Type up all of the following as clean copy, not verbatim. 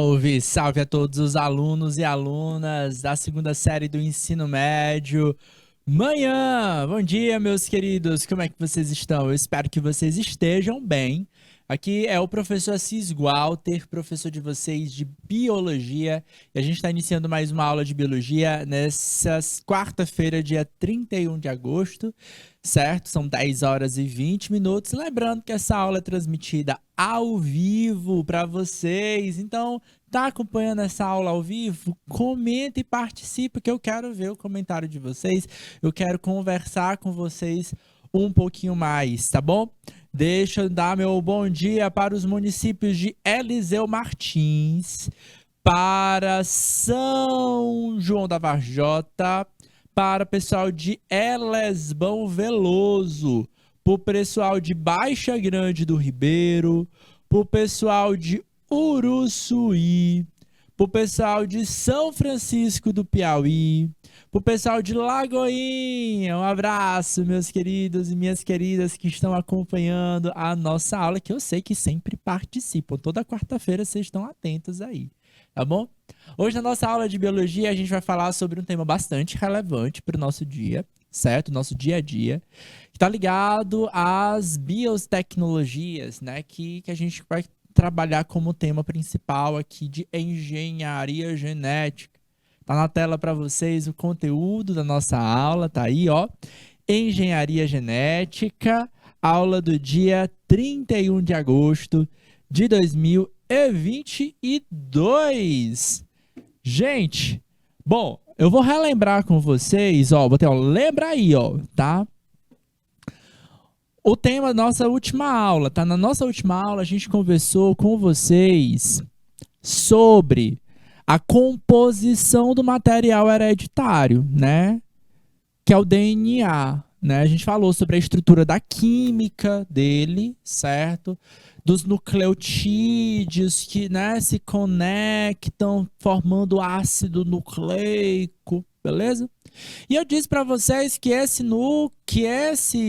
Salve, salve a todos os alunos e alunas da segunda série do ensino médio. Manhã, bom dia, meus queridos, como é que vocês estão? Eu espero que vocês estejam bem. Aqui é o professor Assis Walter, professor de vocês de Biologia, e a gente está iniciando mais uma aula de Biologia nessa quarta-feira, dia 31 de agosto, certo? São 10 horas e 20 minutos. Lembrando que essa aula é transmitida ao vivo para vocês, então tá acompanhando essa aula ao vivo? Comenta e participe, que eu quero ver o comentário de vocês, eu quero conversar com vocês um pouquinho mais, tá bom? Deixa eu dar meu bom dia para os municípios de Eliseu Martins, para São João da Varjota, para o pessoal de Elesbão Veloso, para o pessoal de Baixa Grande do Ribeiro, para o pessoal de Uruçuí, para o pessoal de São Francisco do Piauí, para o pessoal de Lagoinha. Um abraço, meus queridos e minhas queridas que estão acompanhando a nossa aula, que eu sei que sempre participam. Toda quarta-feira vocês estão atentos aí, tá bom? Hoje na nossa aula de Biologia a gente vai falar sobre um tema bastante relevante para o nosso dia, certo? Nosso dia a dia, que está ligado às biotecnologias, né? Que a gente vai trabalhar como tema principal aqui de engenharia genética. Tá na tela para vocês o conteúdo da nossa aula, tá aí, ó. Engenharia genética, aula do dia 31 de agosto de 2022. Gente, bom, eu vou relembrar com vocês, ó, botei, ó, lembra aí, ó, tá? O tema da nossa última aula, tá? Na nossa última aula a gente conversou com vocês sobre a composição do material hereditário, né? Que é o DNA, né? A gente falou sobre a estrutura da química dele, certo? Dos nucleotídeos que, né, se conectam formando ácido nucleico, beleza? E eu disse para vocês que esse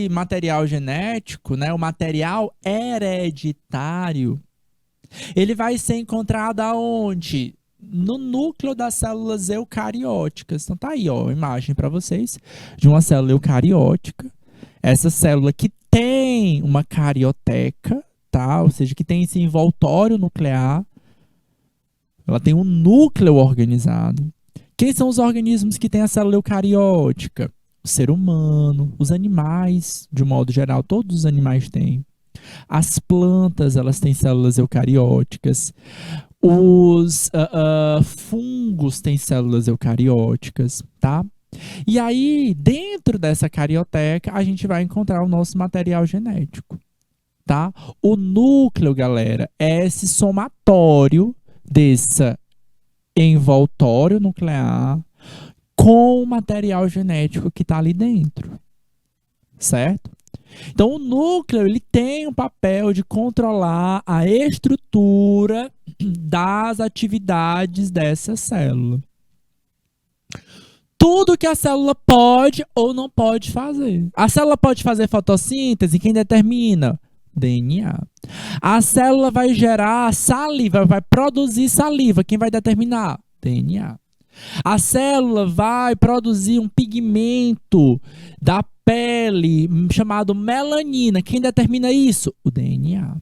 material genético, né, o material hereditário, ele vai ser encontrado aonde? No núcleo das células eucarióticas. Então tá aí, ó, a imagem para vocês de uma célula eucariótica. Essa célula que tem uma carioteca, tá? Ou seja, que tem esse envoltório nuclear. Ela tem um núcleo organizado. Quem são os organismos que têm a célula eucariótica? O ser humano, os animais, de um modo geral, todos os animais têm. As plantas, elas têm células eucarióticas. Os fungos têm células eucarióticas, tá? E aí, dentro dessa carioteca, a gente vai encontrar o nosso material genético, tá? O núcleo, galera, é esse somatório desse envoltório nuclear com o material genético que está ali dentro, certo? Então, o núcleo ele tem um papel de controlar a estrutura das atividades dessa célula. Tudo que a célula pode ou não pode fazer. A célula pode fazer fotossíntese, quem determina? DNA. A célula vai gerar saliva, vai produzir saliva, quem vai determinar? DNA. A célula vai produzir um pigmento da pele chamado melanina. Quem determina isso? O DNA.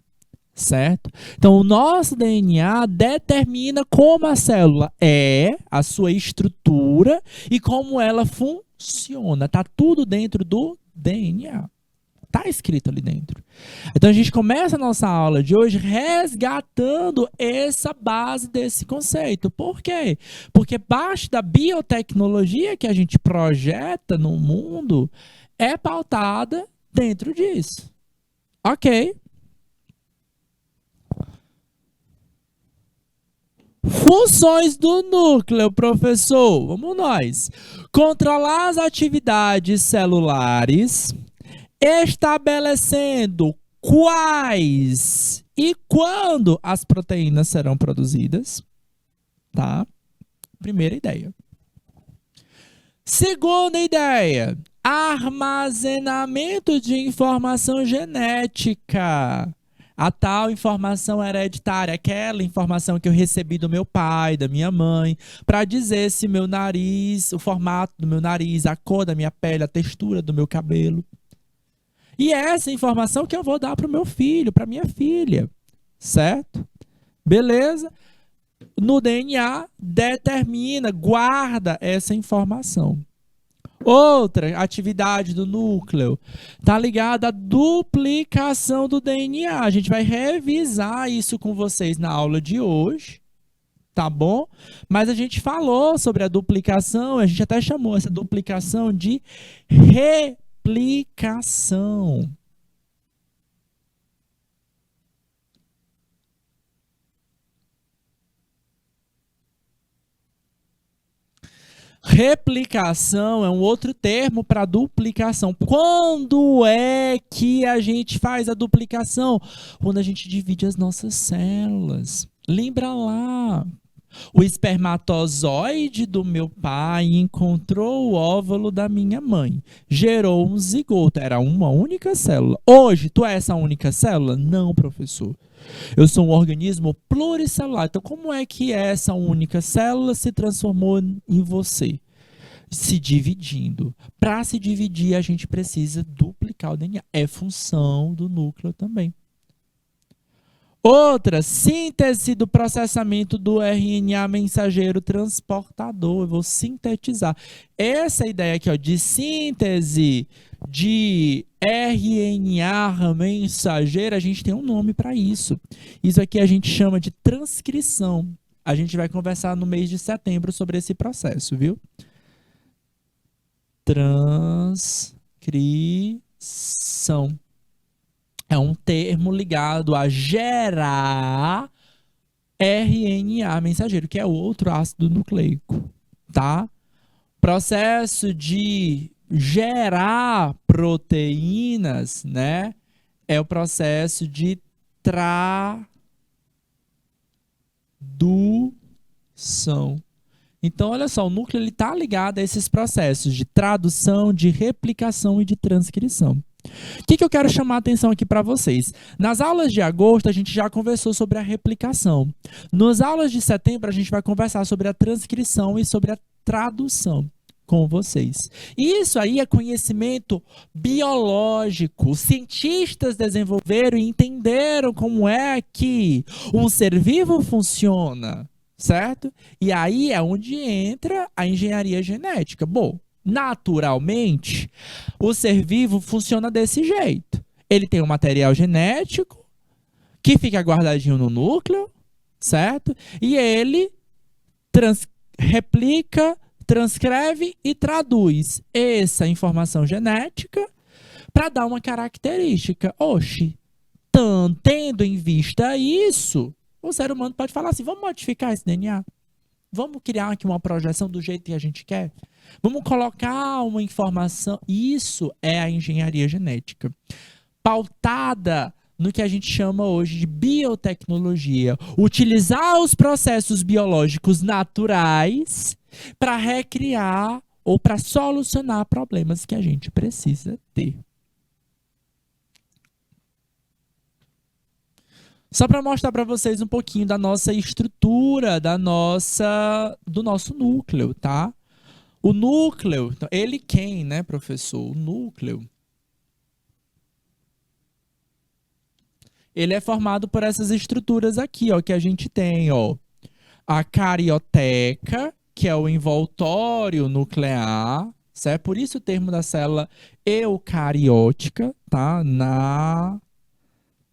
Certo? Então, o nosso DNA determina como a célula é, a sua estrutura e como ela funciona. Tá tudo dentro do DNA. Tá escrito ali dentro. Então, a gente começa a nossa aula de hoje resgatando essa base desse conceito. Por quê? Porque parte da biotecnologia que a gente projeta no mundo é pautada dentro disso. Ok? Funções do núcleo, professor. Vamos nós. Controlar as atividades celulares, estabelecendo quais e quando as proteínas serão produzidas. Tá? Primeira ideia. Segunda ideia. Armazenamento de informação genética. A tal informação hereditária, aquela informação que eu recebi do meu pai, da minha mãe, para dizer se meu nariz, o formato do meu nariz, a cor da minha pele, a textura do meu cabelo. E é essa informação que eu vou dar para o meu filho, para minha filha, certo? Beleza? No DNA, determina, guarda essa informação. Outra atividade do núcleo está ligada à duplicação do DNA. A gente vai revisar isso com vocês na aula de hoje, tá bom? Mas a gente falou sobre a duplicação, a gente até chamou essa duplicação de replicação. Replicação é um outro termo para duplicação. Quando é que a gente faz a duplicação? Quando a gente divide as nossas células. Lembra lá. O espermatozoide do meu pai encontrou o óvulo da minha mãe. Gerou um zigoto. Era uma única célula. Hoje, tu é essa única célula? Não, professor. Eu sou um organismo pluricelular. Então, como é que essa única célula se transformou em você? Se dividindo. Para se dividir, a gente precisa duplicar o DNA. É função do núcleo também. Outra, síntese do processamento do RNA mensageiro transportador. Eu vou sintetizar. Essa ideia aqui, ó, de síntese de RNA mensageiro, a gente tem um nome para isso. Isso aqui a gente chama de transcrição. A gente vai conversar no mês de setembro sobre esse processo, viu? Transcrição. É um termo ligado a gerar RNA mensageiro, que é outro ácido nucleico, tá? Processo de gerar proteínas, né? É o processo de tradução. Então, olha só, o núcleo está ligado a esses processos de tradução, de replicação e de transcrição. O que eu quero chamar a atenção aqui para vocês? Nas aulas de agosto, a gente já conversou sobre a replicação. Nas aulas de setembro, a gente vai conversar sobre a transcrição e sobre a tradução com vocês. E isso aí é conhecimento biológico. Os cientistas desenvolveram e entenderam como é que um ser vivo funciona, certo? E aí é onde entra a engenharia genética. Bom, naturalmente, o ser vivo funciona desse jeito. Ele tem um material genético que fica guardadinho no núcleo, certo? E ele replica, transcreve e traduz essa informação genética para dar uma característica. Oxi, tendo em vista isso, o ser humano pode falar assim, vamos modificar esse DNA? Vamos criar aqui uma projeção do jeito que a gente quer? Vamos colocar uma informação. Isso é a engenharia genética. Pautada no que a gente chama hoje de biotecnologia. Utilizar os processos biológicos naturais para recriar ou para solucionar problemas que a gente precisa ter. Só para mostrar para vocês um pouquinho da nossa estrutura, do nosso núcleo, tá? O núcleo, então, ele quem, né, professor? O núcleo. Ele é formado por essas estruturas aqui, ó, que a gente tem, ó. A carioteca, que é o envoltório nuclear, certo? Por isso o termo da célula eucariótica, tá? Na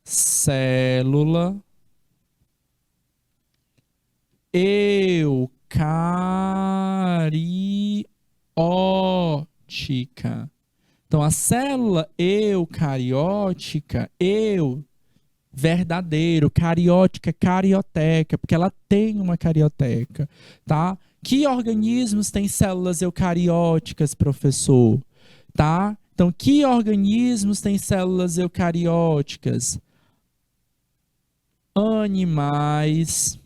célula eucariótica. Então, a célula eucariótica, verdadeiro, cariótica, carioteca, porque ela tem uma carioteca, tá? Que organismos têm células eucarióticas, professor? Tá? Então, que organismos têm células eucarióticas? Animais,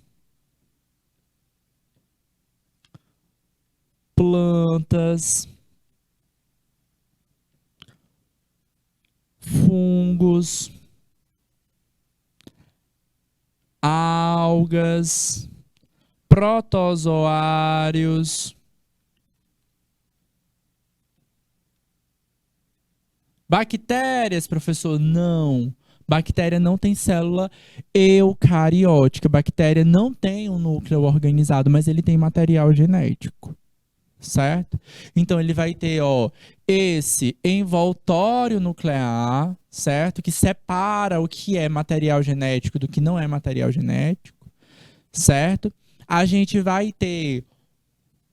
plantas, fungos, algas, protozoários, bactérias, professor? Não. Bactéria não tem célula eucariótica. Bactéria não tem um núcleo organizado, mas ele tem material genético. Certo? Então ele vai ter, ó, esse envoltório nuclear, certo? Que separa o que é material genético do que não é material genético, certo? A gente vai ter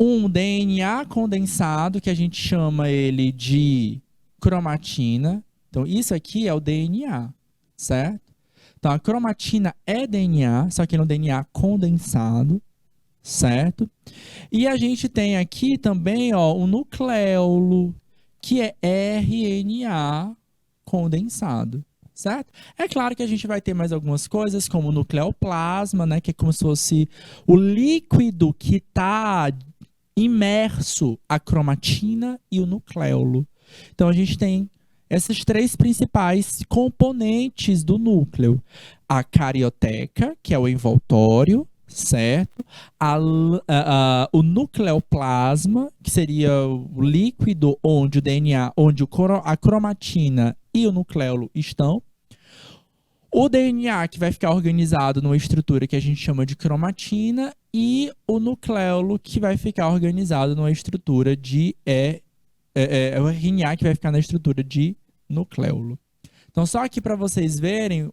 um DNA condensado, que a gente chama ele de cromatina. Então isso aqui é o DNA, certo? Então a cromatina é DNA, só que é um DNA condensado, certo? E a gente tem aqui também, ó, o nucleolo, que é RNA condensado, certo? É claro que a gente vai ter mais algumas coisas, como o nucleoplasma, né, que é como se fosse o líquido que está imerso a cromatina e o nucleolo. Então a gente tem essas três principais componentes do núcleo: a carioteca, que é o envoltório, certo? O nucleoplasma, que seria o líquido onde o DNA, onde a cromatina e o nucleolo estão. O DNA, que vai ficar organizado numa estrutura que a gente chama de cromatina, e o nucleolo, que vai ficar organizado numa estrutura de o RNA, que vai ficar na estrutura de nucleolo. Então, só aqui para vocês verem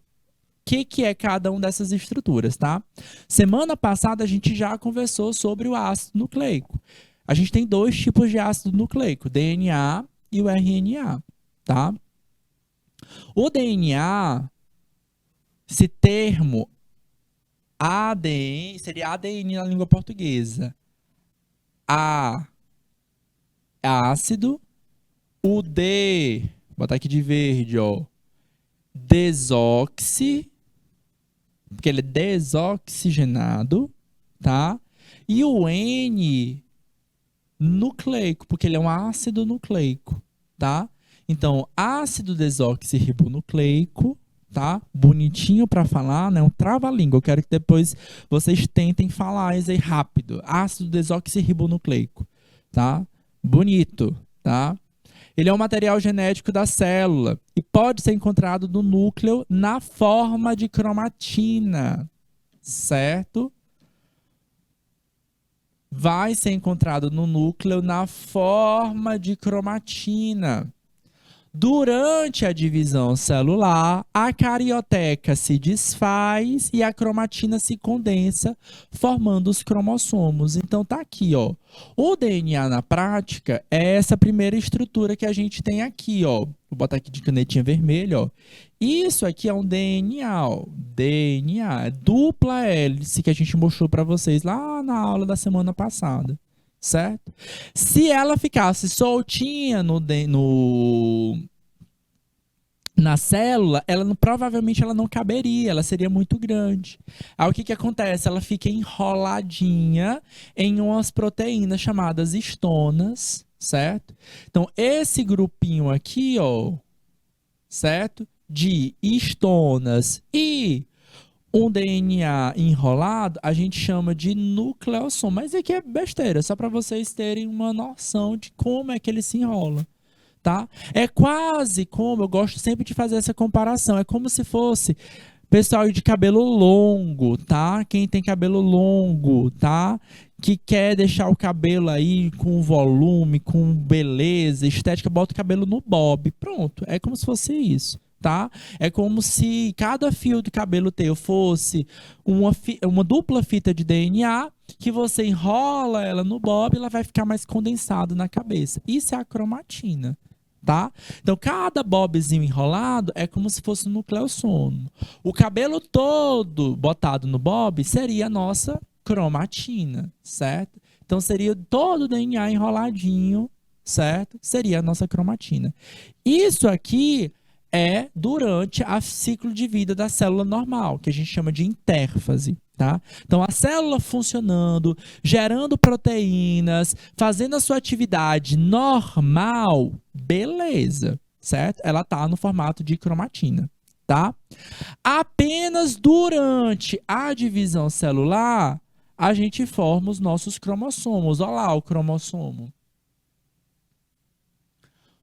que é cada uma dessas estruturas, tá? Semana passada a gente já conversou sobre o ácido nucleico. A gente tem dois tipos de ácido nucleico, DNA e o RNA, tá? O DNA, esse termo ADN, seria ADN na língua portuguesa. A, ácido, o D, vou botar aqui de verde, ó, desoxi, porque ele é desoxigenado, tá? E o N, nucleico, porque ele é um ácido nucleico, tá? Então, ácido desoxirribonucleico, tá? Bonitinho para falar, né? Um trava-língua. Eu quero que depois vocês tentem falar isso aí rápido. Ácido desoxirribonucleico, tá? Bonito, tá? Ele é um material genético da célula e pode ser encontrado no núcleo na forma de cromatina, certo? Vai ser encontrado no núcleo na forma de cromatina. Durante a divisão celular, a carioteca se desfaz e a cromatina se condensa, formando os cromossomos. Então tá aqui, ó. O DNA na prática é essa primeira estrutura que a gente tem aqui, ó. Vou botar aqui de canetinha vermelha, ó. Isso aqui é um DNA, ó. DNA, dupla hélice que a gente mostrou para vocês lá na aula da semana passada. Certo? Se ela ficasse soltinha na célula, provavelmente ela não caberia, ela seria muito grande. Aí o que acontece? Ela fica enroladinha em umas proteínas chamadas histonas, certo? Então, esse grupinho aqui, ó, certo? De histonas e um DNA enrolado, a gente chama de nucleossomo. Mas aqui é besteira, só para vocês terem uma noção de como é que ele se enrola, tá? É quase como, eu gosto sempre de fazer essa comparação, é como se fosse pessoal de cabelo longo, tá? Quem tem cabelo longo, tá? Que quer deixar o cabelo aí com volume, com beleza, estética, bota o cabelo no bob. Pronto, é como se fosse isso. Tá? É como se cada fio de cabelo teu fosse uma dupla fita de DNA que você enrola ela no bob e ela vai ficar mais condensada na cabeça. Isso é a cromatina, tá? Então, cada bobzinho enrolado é como se fosse um nucleossomo. O cabelo todo botado no bob seria a nossa cromatina, certo? Então, seria todo o DNA enroladinho, certo? Seria a nossa cromatina. Isso aqui é durante o ciclo de vida da célula normal, que a gente chama de intérfase, tá? Então, a célula funcionando, gerando proteínas, fazendo a sua atividade normal, beleza, certo? Ela tá no formato de cromatina, tá? Apenas durante a divisão celular, a gente forma os nossos cromossomos. Olha lá o cromossomo.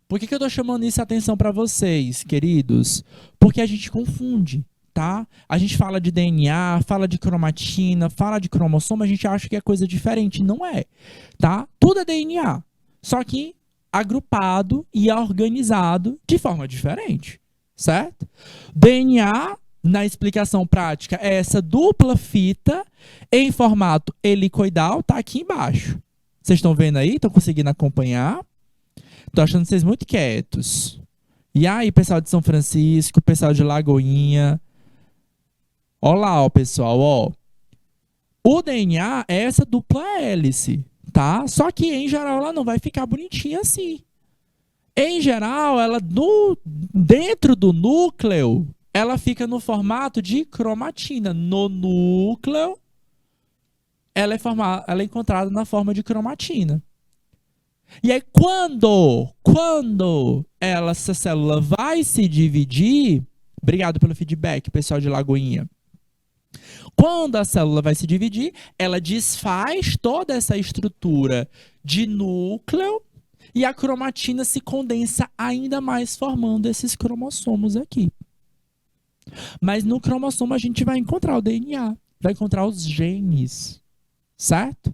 Por que eu tô chamando isso a atenção para vocês, queridos? Porque a gente confunde, tá? A gente fala de DNA, fala de cromatina, fala de cromossomo, a gente acha que é coisa diferente. Não é, tá? Tudo é DNA, só que agrupado e organizado de forma diferente, certo? DNA, na explicação prática, é essa dupla fita em formato helicoidal, tá aqui embaixo. Vocês estão vendo aí? Estão conseguindo acompanhar? Tô achando vocês muito quietos. E aí, pessoal de São Francisco, pessoal de Lagoinha. Olá, ó, pessoal, ó. O DNA é essa dupla hélice, tá? Só que, em geral, ela não vai ficar bonitinha assim. Em geral, ela dentro do núcleo, ela fica no formato de cromatina. No núcleo, ela é encontrada na forma de cromatina. E aí, quando essa célula vai se dividir, obrigado pelo feedback, pessoal de Lagoinha. Quando a célula vai se dividir, ela desfaz toda essa estrutura de núcleo e a cromatina se condensa ainda mais, formando esses cromossomos aqui. Mas no cromossomo a gente vai encontrar o DNA, vai encontrar os genes, certo?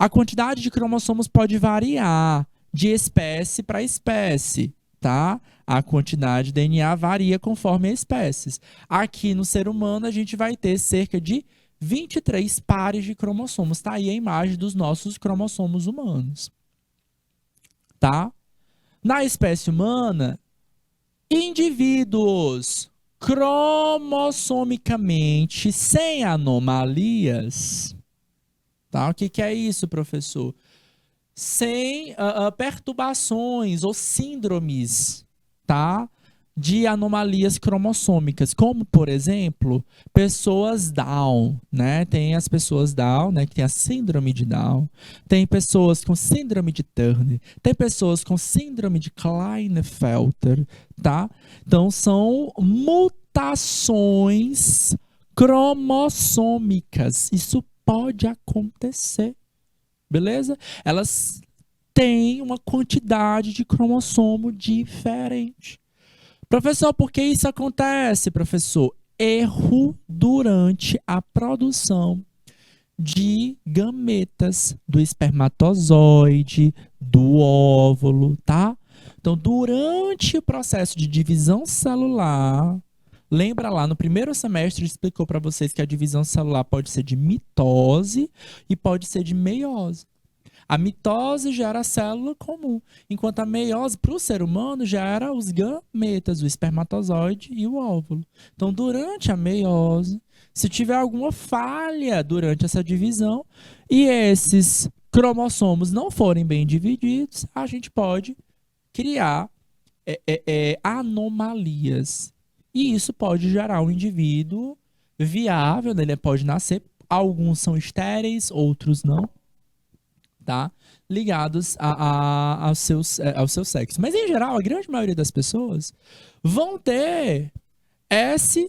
A quantidade de cromossomos pode variar de espécie para espécie, tá? A quantidade de DNA varia conforme as espécies. Aqui no ser humano a gente vai ter cerca de 23 pares de cromossomos. Tá aí a imagem dos nossos cromossomos humanos, tá? Na espécie humana, indivíduos cromossomicamente sem anomalias. Tá? O que é isso, professor? Sem perturbações ou síndromes, tá? De anomalias cromossômicas, como, por exemplo, pessoas Down, né? Tem as pessoas Down, né, que tem a síndrome de Down, tem pessoas com síndrome de Turner, tem pessoas com síndrome de Klinefelter, tá? Então, são mutações cromossômicas. Isso pode acontecer, beleza? Elas têm uma quantidade de cromossomo diferente. Professor, por que isso acontece, professor? Erro durante a produção de gametas do espermatozoide, do óvulo, tá? Então, durante o processo de divisão celular, lembra lá, no primeiro semestre explicou para vocês que a divisão celular pode ser de mitose e pode ser de meiose. A mitose gera a célula comum, enquanto a meiose para o ser humano gera os gametas, o espermatozoide e o óvulo. Então, durante a meiose, se tiver alguma falha durante essa divisão e esses cromossomos não forem bem divididos, a gente pode criar anomalias. E isso pode gerar um indivíduo viável, né? Ele pode nascer. Alguns são estéreis, outros não, tá? Ligados ao seu sexo. Mas, em geral, a grande maioria das pessoas vão ter essa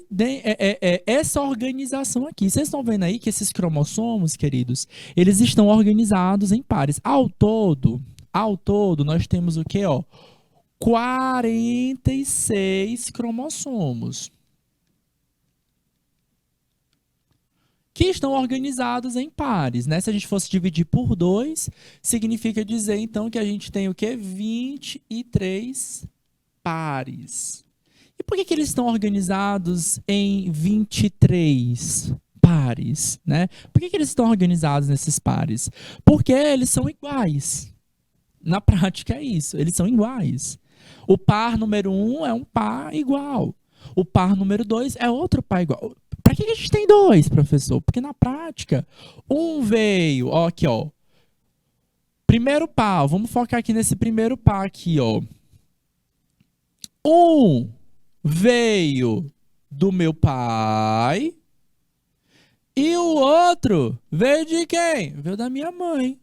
organização aqui. Vocês estão vendo aí que esses cromossomos, queridos, eles estão organizados em pares. Ao todo, nós temos o quê, ó? 46 cromossomos que estão organizados em pares, né? Se a gente fosse dividir por 2, significa dizer, então, que a gente tem o quê? 23 pares. E por que eles estão organizados em 23 pares, né? Por que eles estão organizados nesses pares? Porque eles são iguais. Na prática é isso, eles são iguais. O par número 1 é um par igual. O par número 2 é outro par igual. Para que a gente tem 2, professor? Porque na prática, um veio, ó, aqui, ó. Primeiro par, vamos focar aqui nesse primeiro par aqui, ó. Um veio do meu pai e o outro veio de quem? Veio da minha mãe.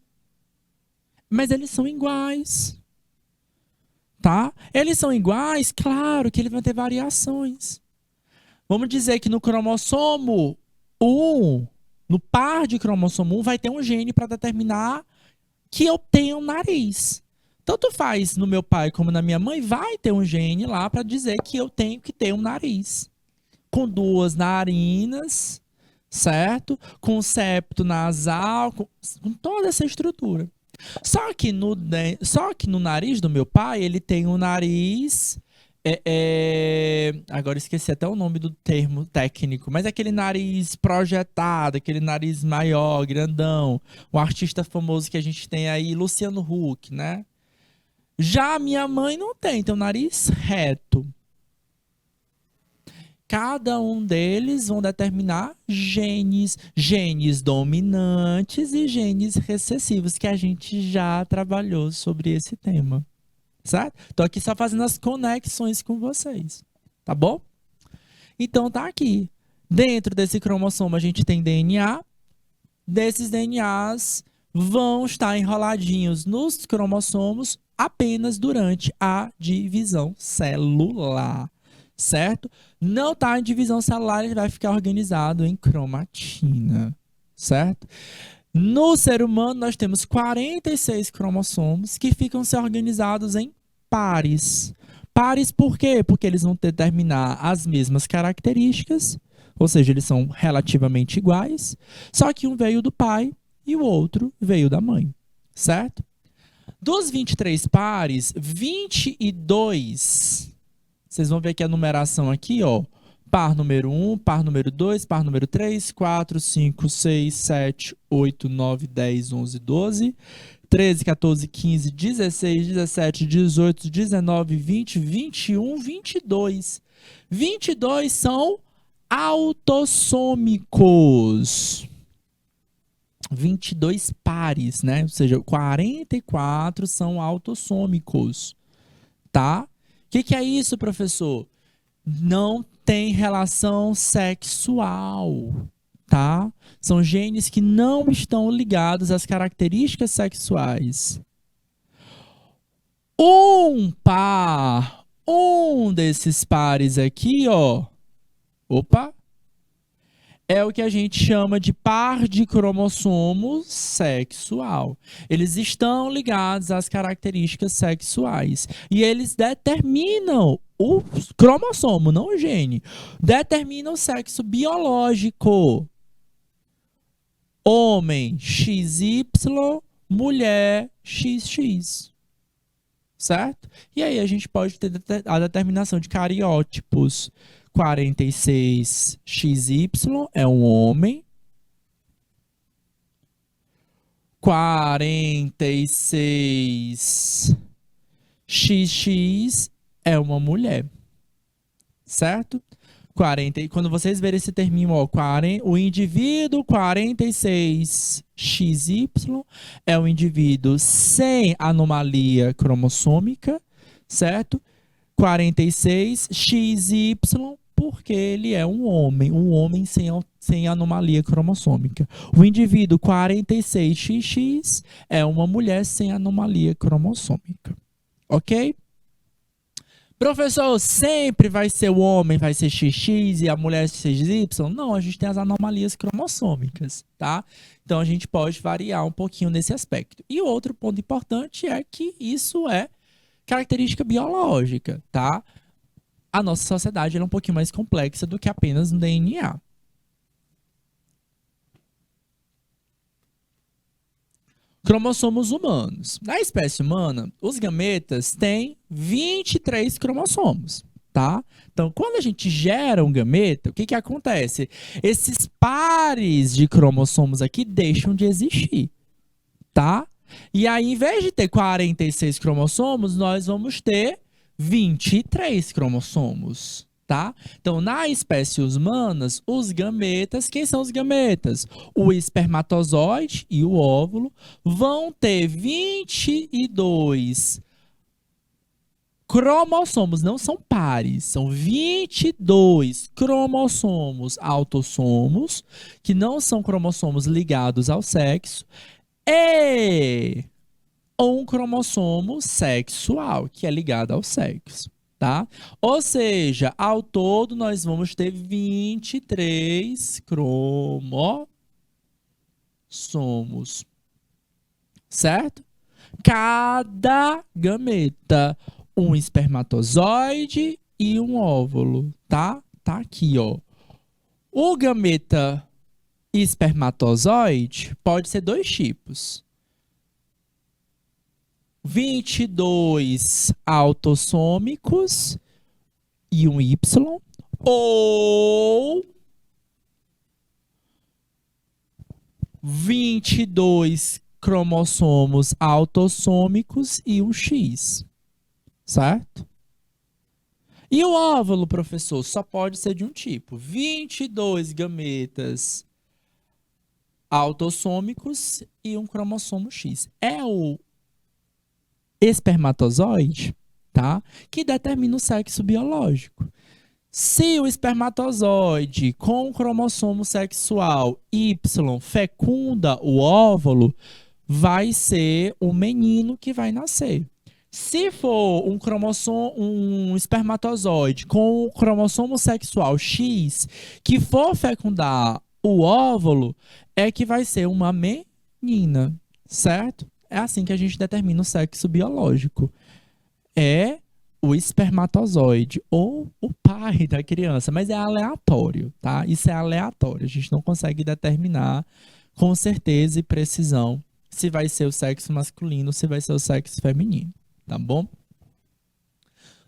Mas eles são iguais. tá? Eles são iguais? Claro que eles vão ter variações. Vamos dizer que no cromossomo 1, no par de cromossomo 1, vai ter um gene para determinar que eu tenho um nariz. Tanto faz no meu pai como na minha mãe, vai ter um gene lá para dizer que eu tenho que ter um nariz. Com 2 narinas, certo? Com septo nasal, com toda essa estrutura. Só que no nariz do meu pai, ele tem um nariz. Agora esqueci até o nome do termo técnico, mas é aquele nariz projetado, aquele nariz maior, grandão. Um artista famoso que a gente tem aí, Luciano Huck, né? Já a minha mãe não tem um nariz reto. Cada um deles vão determinar genes dominantes e genes recessivos, que a gente já trabalhou sobre esse tema, certo? Tô aqui só fazendo as conexões com vocês, tá bom? Então tá aqui. Dentro desse cromossomo a gente tem DNA. Desses DNAs vão estar enroladinhos nos cromossomos apenas durante a divisão celular, certo? Não está em divisão celular, ele vai ficar organizado em cromatina, certo? No ser humano, nós temos 46 cromossomos que ficam se organizados em pares. Pares por quê? Porque eles vão determinar as mesmas características, ou seja, eles são relativamente iguais, só que um veio do pai e o outro veio da mãe, certo? Dos 23 pares, 22, vocês vão ver que a numeração aqui, ó, par número 1, par número 2, par número 3, 4, 5, 6, 7, 8, 9, 10, 11, 12, 13, 14, 15, 16, 17, 18, 19, 20, 21, 22. 22 são autossômicos. 22 pares, né? Ou seja, 44 são autossômicos, tá? O que é isso, professor? Não tem relação sexual, tá? São genes que não estão ligados às características sexuais. Um desses pares aqui, ó, opa, é o que a gente chama de par de cromossomo sexual. Eles estão ligados às características sexuais. E eles determinam o cromossomo, não o gene. Determinam o sexo biológico. Homem XY, mulher XX. Certo? E aí a gente pode ter a determinação de cariótipos. 46XY é um homem. 46XX é uma mulher. Certo? Quando vocês verem esse terminho, ó, o indivíduo 46XY é um indivíduo sem anomalia cromossômica, certo? 46XY porque ele é um homem sem anomalia cromossômica. O indivíduo 46XX é uma mulher sem anomalia cromossômica. Ok? Professor, sempre vai ser o homem, vai ser XX e a mulher XY? Não, a gente tem as anomalias cromossômicas, tá? Então a gente pode variar um pouquinho nesse aspecto. E o outro ponto importante é que isso é característica biológica, tá? A nossa sociedade é um pouquinho mais complexa do que apenas no DNA. Cromossomos humanos. Na espécie humana, os gametas têm 23 cromossomos, tá? Então, quando a gente gera um gameta, o que acontece? Esses pares de cromossomos aqui deixam de existir, tá? E aí, em vez de ter 46 cromossomos, nós vamos ter 23 cromossomos, tá? Então, na espécie humanas, os gametas, quem são os gametas? O espermatozoide e o óvulo vão ter 22 cromossomos, não são pares, são 22 cromossomos autossomos, que não são cromossomos ligados ao sexo, e ou um cromossomo sexual, que é ligado ao sexo, tá? Ou seja, ao todo nós vamos ter 23 cromossomos, certo? Cada gameta, um espermatozoide e um óvulo, tá? Tá aqui, ó. O gameta espermatozoide pode ser dois tipos. 22 autossômicos e um Y, ou 22 cromossomos autossômicos e um X, certo? E o óvulo, professor, só pode ser de um tipo. 22 gametas autossômicos e um cromossomo X. É o espermatozoide, tá? Que determina o sexo biológico. Se o espermatozoide com o cromossomo sexual Y fecunda o óvulo, vai ser o menino que vai nascer. Se for um espermatozoide com o cromossomo sexual X que for fecundar o óvulo, é que vai ser uma menina, certo? É assim que a gente determina o sexo biológico. É o espermatozoide ou o pai da criança, mas é aleatório, tá? Isso é aleatório. A gente não consegue determinar com certeza e precisão se vai ser o sexo masculino ou se vai ser o sexo feminino, tá bom?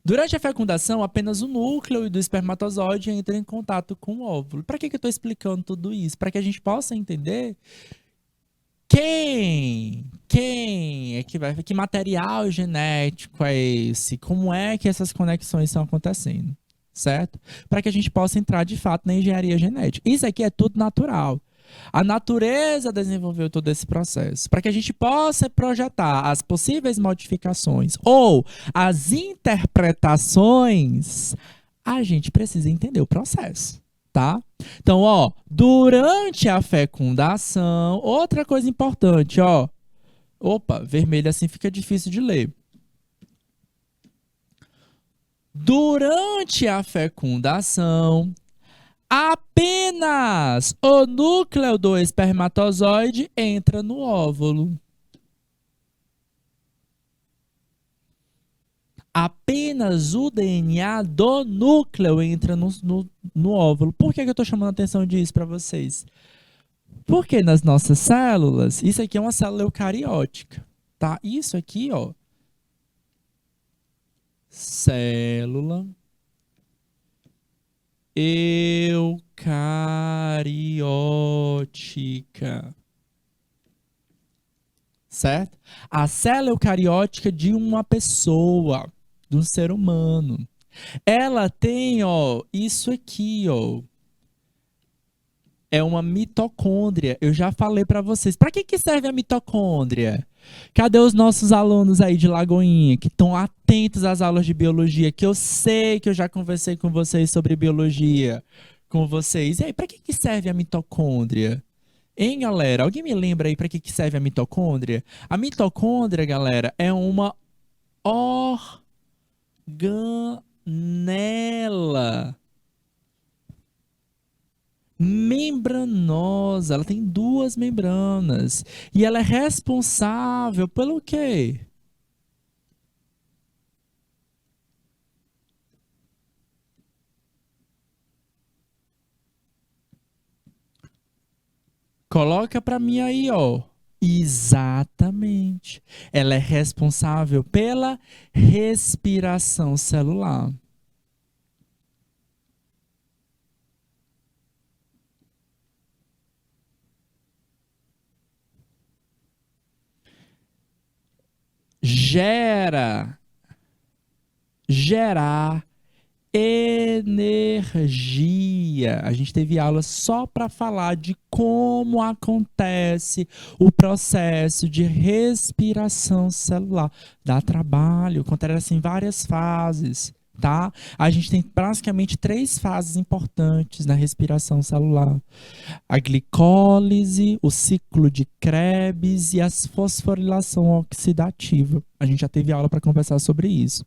Durante a fecundação, apenas o núcleo do espermatozoide entra em contato com o óvulo. Para que eu estou explicando tudo isso? Para que a gente possa entender quem é que vai, que material genético é esse? Como é que essas conexões estão acontecendo, certo? Para que a gente possa entrar de fato na engenharia genética. Isso aqui é tudo natural. A natureza desenvolveu todo esse processo para que a gente possa projetar as possíveis modificações ou as interpretações. A gente precisa entender o processo, tá? Então, ó, durante a fecundação, outra coisa importante, ó. Opa, vermelho assim fica difícil de ler. Durante a fecundação, apenas o núcleo do espermatozoide entra no óvulo. Apenas o DNA do núcleo entra no óvulo. Por que eu estou chamando a atenção disso para vocês? Porque nas nossas células, isso aqui é uma célula eucariótica, tá? Isso aqui, ó, célula eucariótica, certo? A célula eucariótica de uma pessoa, de um ser humano. Ela tem, ó, isso aqui, ó. É uma mitocôndria. Eu já falei para vocês. Para que serve a mitocôndria? Cadê os nossos alunos aí de Lagoinha que estão atentos às aulas de biologia? Que eu sei que eu já conversei com vocês sobre biologia com vocês. E aí, para que serve a mitocôndria? Hein, galera? Alguém me lembra aí para que serve a mitocôndria? A mitocôndria, galera, é uma organela membranosa. Ela tem duas membranas. E ela é responsável pelo quê? Coloca para mim aí, ó. Exatamente. Ela é responsável pela respiração celular. Gerar energia. A gente teve aula só para falar de como acontece o processo de respiração celular. Dá trabalho, acontece em várias fases, tá? A gente tem basicamente 3 fases importantes na respiração celular: a glicólise, o ciclo de Krebs e a fosforilação oxidativa. A gente já teve aula para conversar sobre isso.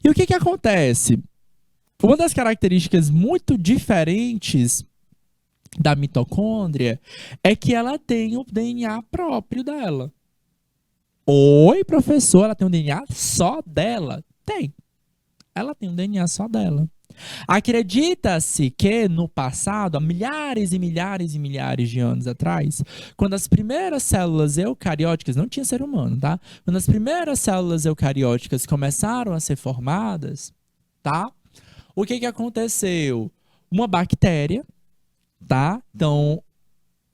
E o que acontece? Uma das características muito diferentes da mitocôndria é que ela tem o DNA próprio dela. Oi, professor, ela tem um DNA só dela? Tem. Ela tem um DNA só dela. Acredita-se que no passado, há milhares e milhares e milhares de anos atrás, quando as primeiras células eucarióticas, não tinha ser humano, tá? Quando as primeiras células eucarióticas começaram a ser formadas, tá? O que aconteceu? Uma bactéria, tá? Então,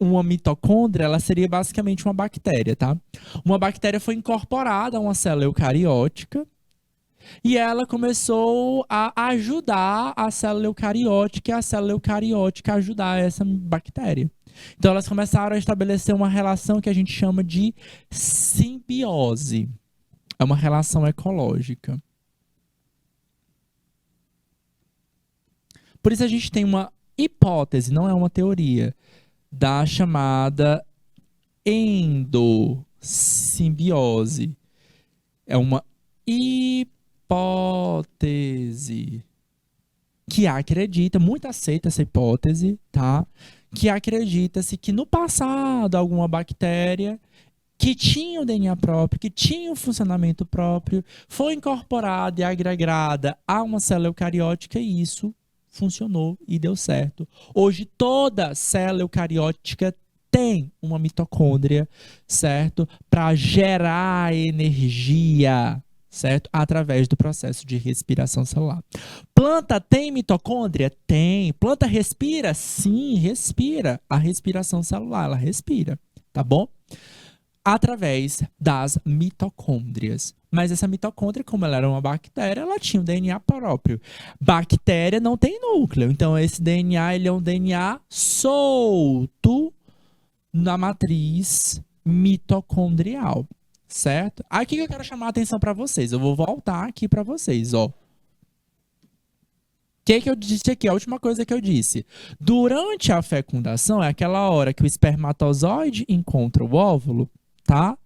uma mitocôndria, ela seria basicamente uma bactéria, tá? Uma bactéria foi incorporada a uma célula eucariótica e ela começou a ajudar a célula eucariótica e a célula eucariótica a ajudar essa bactéria. Então, elas começaram a estabelecer uma relação que a gente chama de simbiose. É uma relação ecológica. Por isso a gente tem uma hipótese, não é uma teoria, da chamada endossimbiose. É uma hipótese que acredita, muito aceita essa hipótese, tá? Que acredita-se que no passado alguma bactéria que tinha o DNA próprio, que tinha um funcionamento próprio, foi incorporada e agregada a uma célula eucariótica e isso funcionou e deu certo. Hoje toda célula eucariótica tem uma mitocôndria, certo? Para gerar energia, certo? Através do processo de respiração celular. Planta tem mitocôndria? Tem. Planta respira? Sim, respira. A respiração celular, ela respira, tá bom? Através das mitocôndrias. Mas essa mitocôndria, como ela era uma bactéria, ela tinha um DNA próprio. Bactéria não tem núcleo, então esse DNA ele é um DNA solto na matriz mitocondrial, certo? Aqui que eu quero chamar a atenção para vocês. Eu vou voltar aqui para vocês, ó. O que eu disse aqui? A última coisa que eu disse. Durante a fecundação, é aquela hora que o espermatozoide encontra o óvulo, tá?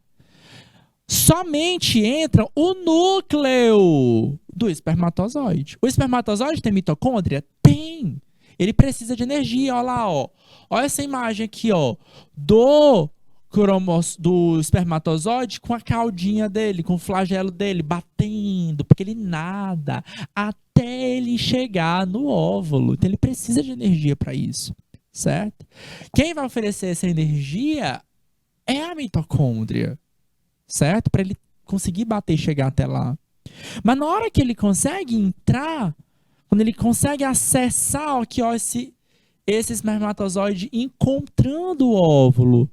Somente entra o núcleo do espermatozoide. O espermatozoide tem mitocôndria? Tem. Ele precisa de energia, olha lá, ó. Olha essa imagem aqui, ó, do espermatozoide com a caudinha dele, com o flagelo dele batendo, porque ele nada até ele chegar no óvulo. Então ele precisa de energia para isso, certo? Quem vai oferecer essa energia é a mitocôndria, certo? Para ele conseguir bater e chegar até lá. Mas na hora que ele consegue entrar, quando ele consegue acessar aqui, ó, esse espermatozoide encontrando o óvulo,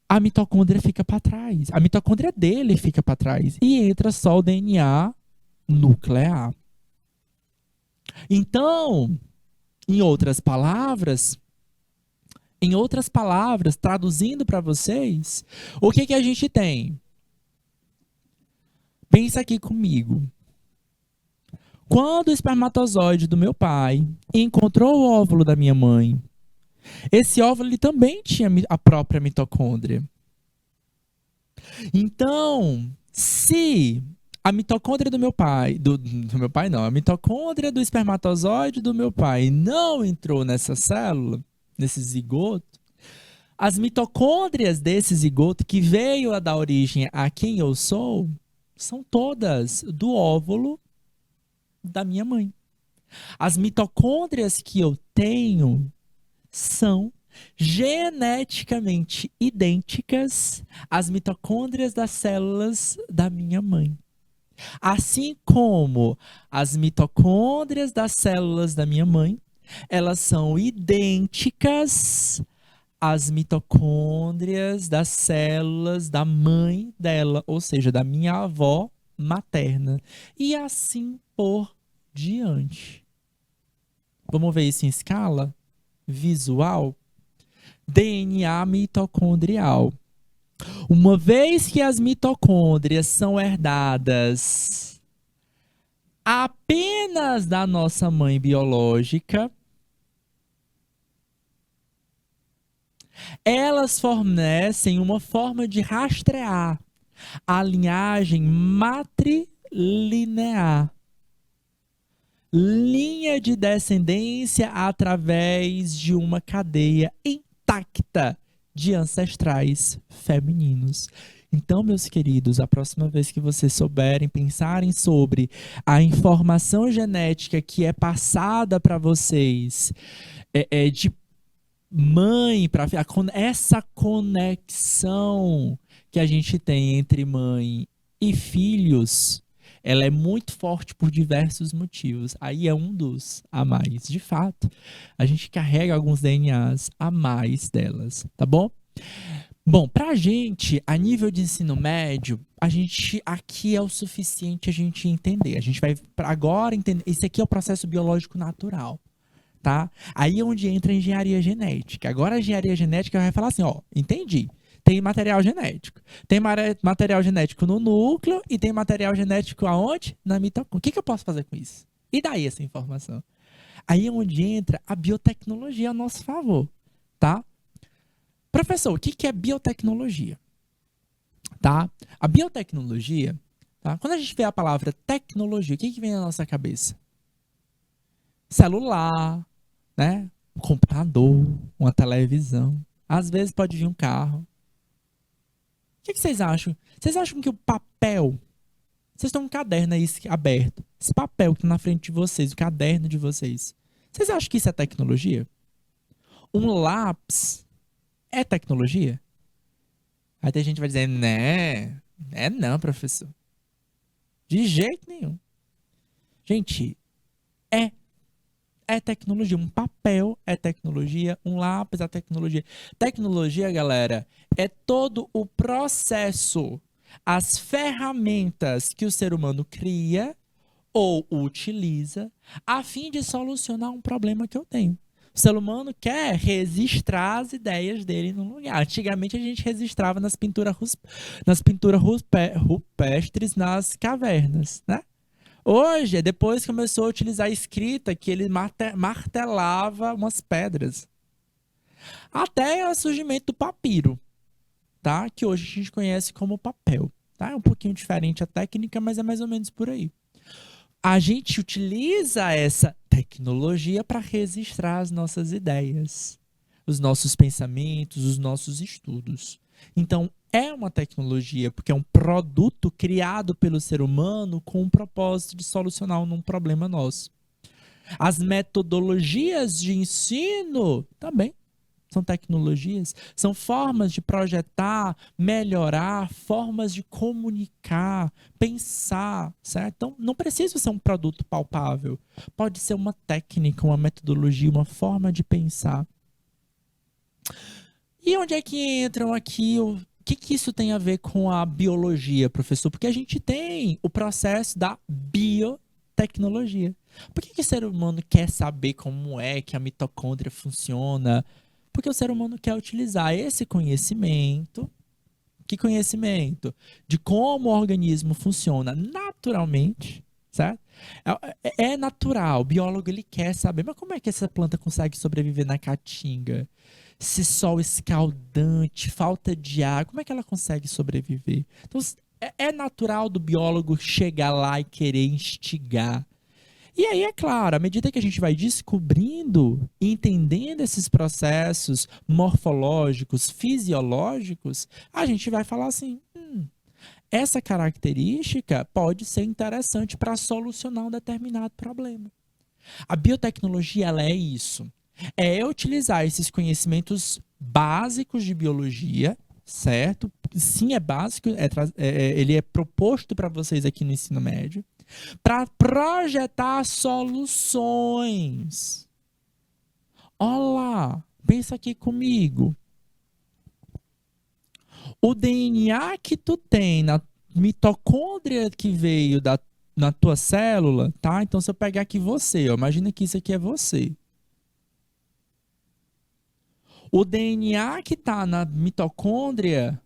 a mitocôndria fica para trás. A mitocôndria dele fica para trás. E entra só o DNA nuclear. Então, em outras palavras, traduzindo para vocês, o que a gente tem? Pensa aqui comigo. Quando o espermatozoide do meu pai encontrou o óvulo da minha mãe, esse óvulo ele também tinha a própria mitocôndria. Então, se a mitocôndria do meu pai, a mitocôndria do espermatozoide do meu pai não entrou nessa célula, nesse zigoto, as mitocôndrias desse zigoto que veio a dar origem a quem eu sou, são todas do óvulo da minha mãe. As mitocôndrias que eu tenho são geneticamente idênticas às mitocôndrias das células da minha mãe. Assim como as mitocôndrias das células da minha mãe, elas são idênticas às mitocôndrias das células da mãe dela, ou seja, da minha avó materna. E assim por diante. Vamos ver isso em escala visual? DNA mitocondrial. Uma vez que as mitocôndrias são herdadas apenas da nossa mãe biológica, elas fornecem uma forma de rastrear a linhagem matrilinear, linha de descendência através de uma cadeia intacta de ancestrais femininos. Então, meus queridos, a próxima vez que vocês souberem, pensarem sobre a informação genética que é passada para vocês, de mãe para filha, essa conexão que a gente tem entre mãe e filhos, ela é muito forte por diversos motivos. Aí é um dos a mais. De fato, a gente carrega alguns DNAs a mais delas, tá bom? Bom, pra gente, a nível de ensino médio, a gente aqui é o suficiente a gente entender. A gente vai agora entender. Esse aqui é o processo biológico natural. Tá? Aí é onde entra a engenharia genética. Agora a engenharia genética vai falar assim, ó, entendi. Tem material genético. Tem material genético no núcleo e tem material genético aonde? Na mitocôndria. O que eu posso fazer com isso? E daí essa informação? Aí é onde entra a biotecnologia a nosso favor, tá? Professor, o que é biotecnologia? Tá? A biotecnologia, tá? Quando a gente vê a palavra tecnologia, o que vem na nossa cabeça? Celular, né? Um computador, uma televisão. Às vezes pode vir um carro. O que vocês acham? Vocês acham que o papel... Vocês têm um caderno aí aberto. Esse papel que está na frente de vocês, o caderno de vocês. Vocês acham que isso é tecnologia? Um lápis é tecnologia? Aí tem gente que vai dizer, né? É não, professor. De jeito nenhum. Gente, é tecnologia. Um papel é tecnologia, um lápis é tecnologia. Tecnologia, galera, é todo o processo, as ferramentas que o ser humano cria ou utiliza a fim de solucionar um problema que eu tenho. O ser humano quer registrar as ideias dele num lugar. Antigamente a gente registrava nas pinturas rupestres nas cavernas, né? Hoje, depois começou a utilizar a escrita, que ele martelava umas pedras. Até o surgimento do papiro, tá? Que hoje a gente conhece como papel. Tá? É um pouquinho diferente a técnica, mas é mais ou menos por aí. A gente utiliza essa tecnologia para registrar as nossas ideias, os nossos pensamentos, os nossos estudos. Então, é uma tecnologia, porque é um produto criado pelo ser humano com o propósito de solucionar um problema nosso. As metodologias de ensino também são tecnologias, são formas de projetar, melhorar, formas de comunicar, pensar, certo? Então, não precisa ser um produto palpável. Pode ser uma técnica, uma metodologia, uma forma de pensar. E onde é que entram aqui o que isso tem a ver com a biologia, professor? Porque a gente tem o processo da biotecnologia. Por que o ser humano quer saber como é que a mitocôndria funciona? Porque o ser humano quer utilizar esse conhecimento. Que conhecimento? De como o organismo funciona naturalmente, certo? É natural, o biólogo ele quer saber, mas como é que essa planta consegue sobreviver na caatinga? Se sol escaldante, falta de água, como é que ela consegue sobreviver? Então, é natural do biólogo chegar lá e querer instigar. E aí, é claro, à medida que a gente vai descobrindo e entendendo esses processos morfológicos, fisiológicos, a gente vai falar assim, essa característica pode ser interessante para solucionar um determinado problema. A biotecnologia, ela é isso. É utilizar esses conhecimentos básicos de biologia, certo? Sim, é básico, ele é proposto para vocês aqui no ensino médio, para projetar soluções. Olá, pensa aqui comigo. O DNA que tu tem na mitocôndria que veio na tua célula, tá? Então, se eu pegar aqui você, ó, imagina que isso aqui é você. O DNA que está na mitocôndria